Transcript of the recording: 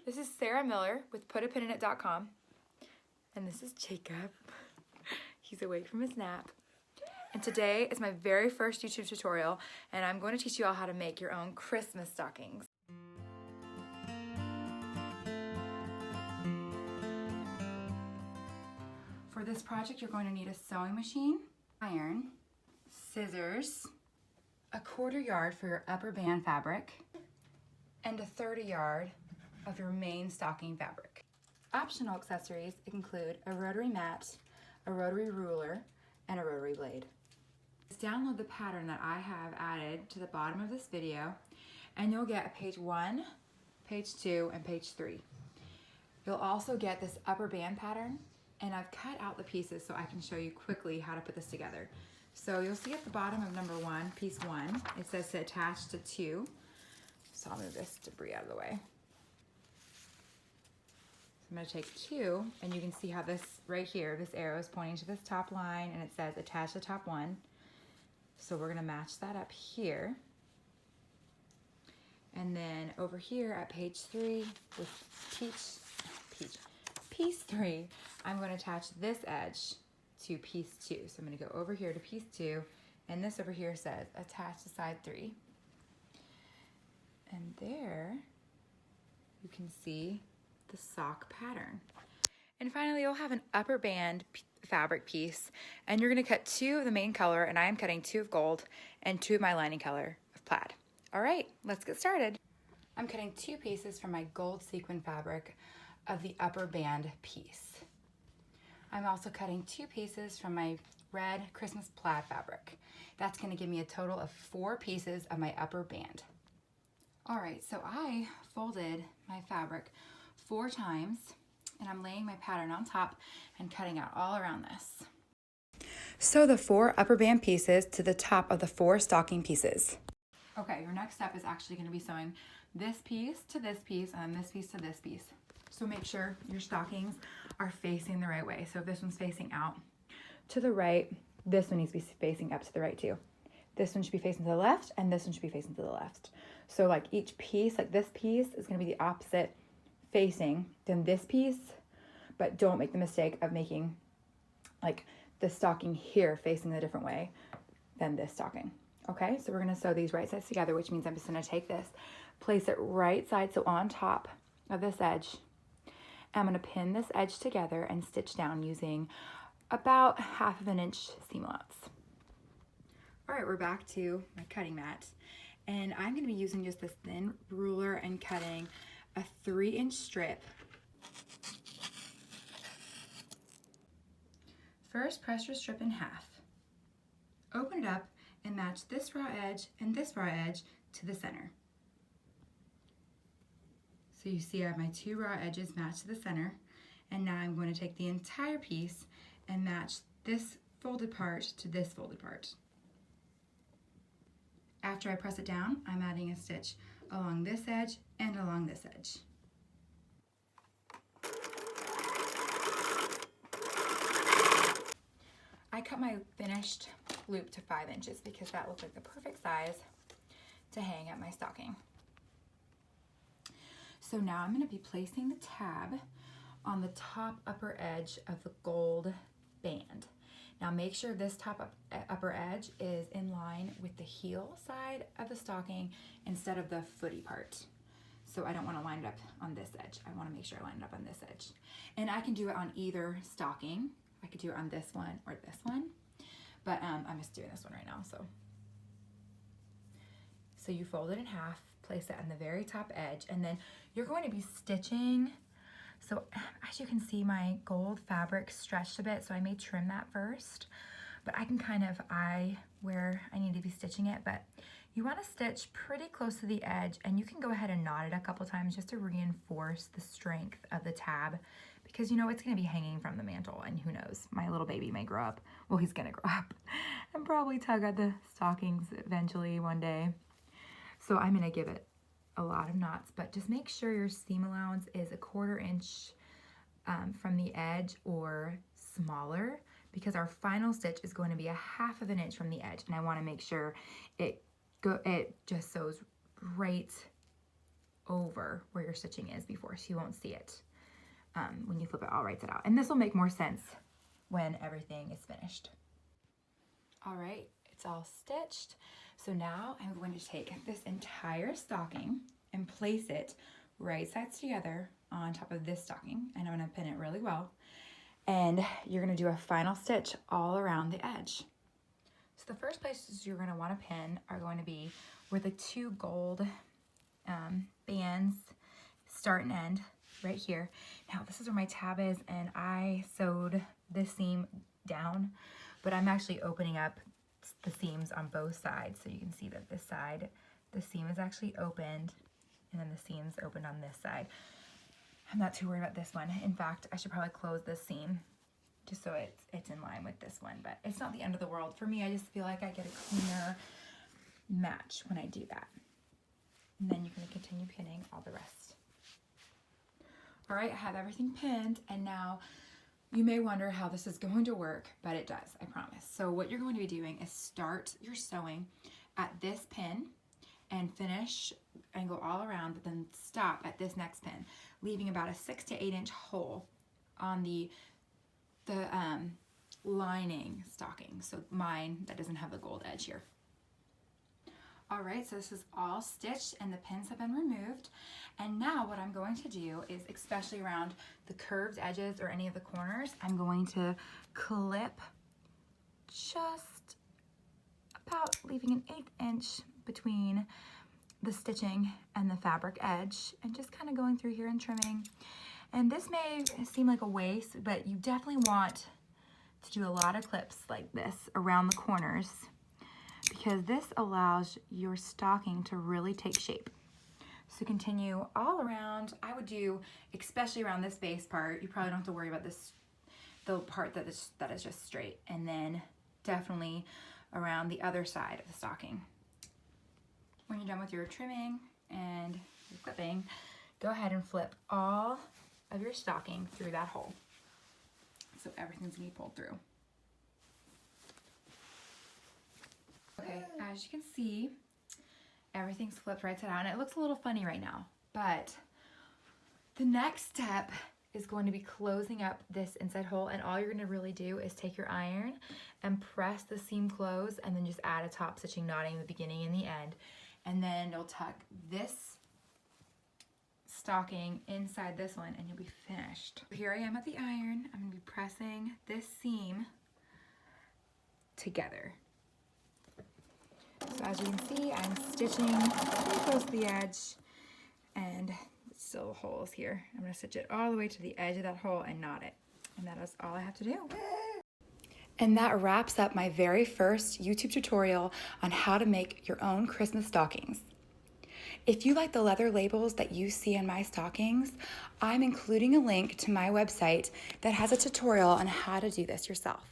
This is Sarah Miller with putapininit.com, and this is Jacob. He's awake from his nap. And today is my very first YouTube tutorial, and I'm going to teach you all how to make your own Christmas stockings. For this project, you're going to need a sewing machine, iron, scissors, a 1/4 yard for your upper band fabric, and a 1/3 yard of your main stocking fabric. Optional accessories include a rotary mat, a rotary ruler, and a rotary blade. Just download the pattern that I have added to the bottom of this video, and you'll get page 1, page 2, and page 3. You'll also get this upper band pattern, and I've cut out the pieces so I can show you quickly how to put this together. So you'll see at the bottom of number 1, piece 1, it says to attach to 2. So I'll move this debris out of the way. I'm going to take 2, and you can see how this right here, this arrow is pointing to this top line, and it says attach to top 1. So we're going to match that up here. And then over here at page 3 with piece 3, I'm going to attach this edge to piece 2. So I'm going to go over here to piece 2, and this over here says attach to side 3. And there you can see the sock pattern. And finally, you'll have an upper band fabric piece, and you're going to cut 2 of the main color, and I am cutting 2 of gold and 2 of my lining color of plaid. All right, let's get started. I'm cutting 2 pieces from my gold sequin fabric of the upper band piece. I'm also cutting 2 pieces from my red Christmas plaid fabric. That's going to give me a total of 4 pieces of my upper band. All right, so I folded my fabric 4 times, and I'm laying my pattern on top and cutting out all around this. Sew the 4 upper band pieces to the top of the 4 stocking pieces. Okay, your next step is actually going to be sewing this piece to this piece and this piece to this piece. So make sure your stockings are facing the right way. So if this one's facing out to the right, this one needs to be facing up to the right too. This one should be facing to the left, and this one should be facing to the left. So like each piece, like this piece is going to be the opposite facing than this piece, but don't make the mistake of making like the stocking here facing a different way than this stocking. Okay, so we're going to sew these right sides together, which means I'm just going to take this, place it right side, so on top of this edge. I'm going to pin this edge together and stitch down using about 1/2 inch seam allowance. All right, we're back to my cutting mat, and I'm going to be using just this thin ruler and cutting a 3-inch strip. First, press your strip in half. Open it up and match this raw edge and this raw edge to the center. So you see I have my 2 raw edges matched to the center, and now I'm going to take the entire piece and match this folded part to this folded part. After I press it down, I'm adding a stitch along this edge and along this edge. I cut my finished loop to 5 inches because that looked like the perfect size to hang at my stocking. So now I'm going to be placing the tab on the top upper edge of the gold band. Now make sure this top upper edge is in line with the heel side of the stocking instead of the footy part. So I don't want to line it up on this edge. I want to make sure I line it up on this edge. And I can do it on either stocking. I could do it on this one or this one, but I'm just doing this one right now. So you fold it in half, place it on the very top edge, and then you're going to be stitching. So as you can see, my gold fabric stretched a bit, so I may trim that first, but I can kind of eye where I need to be stitching it. But you want to stitch pretty close to the edge, and you can go ahead and knot it a couple times just to reinforce the strength of the tab, because you know it's going to be hanging from the mantle, and who knows, my little baby may grow up. Well, he's going to grow up and probably tug at the stockings eventually one day. So I'm going to give it a lot of knots, but just make sure your seam allowance is 1/4 inch from the edge or smaller, because our final stitch is going to be 1/2 inch from the edge, and I want to make sure it just sews right over where your stitching is before, so you won't see it when you flip it all right side out. And this will make more sense when everything is finished. All right, it's all stitched. So now I'm going to take this entire stocking and place it right sides together on top of this stocking, and I'm gonna pin it really well. And you're gonna do a final stitch all around the edge. So the first places you're gonna wanna pin are going to be where the two gold bands start and end, right here. Now this is where my tab is, and I sewed this seam down, but I'm actually opening up the seams on both sides, so you can see that this side, the seam is actually opened, and then the seam's opened on this side. I'm not too worried about this one. In fact, I should probably close this seam just so it's in line with this one, but it's not the end of the world. For me, I just feel like I get a cleaner match when I do that. And then you're gonna continue pinning all the rest. All right, I have everything pinned, and now you may wonder how this is going to work, but it does, I promise. So what you're going to be doing is start your sewing at this pin and finish and go all around, but then stop at this next pin, leaving about a 6 to 8 inch hole on the lining stocking. So mine, that doesn't have the gold edge here. All right, so this is all stitched and the pins have been removed. And now what I'm going to do is, especially around the curved edges or any of the corners, I'm going to clip just about leaving an 1/8 inch between the stitching and the fabric edge, and just kind of going through here and trimming. And this may seem like a waste, but you definitely want to do a lot of clips like this around the corners, because this allows your stocking to really take shape. So continue all around. I would do, especially around this base part, you probably don't have to worry about this, the part that is just straight, and then definitely around the other side of the stocking. When you're done with your trimming and your clipping, go ahead and flip all of your stocking through that hole. So everything's gonna be pulled through. Okay, as you can see, everything's flipped right side out, and it looks a little funny right now, but the next step is going to be closing up this inside hole, and all you're gonna really do is take your iron and press the seam closed, and then just add a top stitching knotting in the beginning and the end, and then you'll tuck this stocking inside this one and you'll be finished. Here I am at the iron. I'm gonna be pressing this seam together. So as you can see, I'm stitching pretty close to the edge, and still holes here. I'm gonna stitch it all the way to the edge of that hole and knot it. And that is all I have to do. And that wraps up my very first YouTube tutorial on how to make your own Christmas stockings. If you like the leather labels that you see on my stockings, I'm including a link to my website that has a tutorial on how to do this yourself.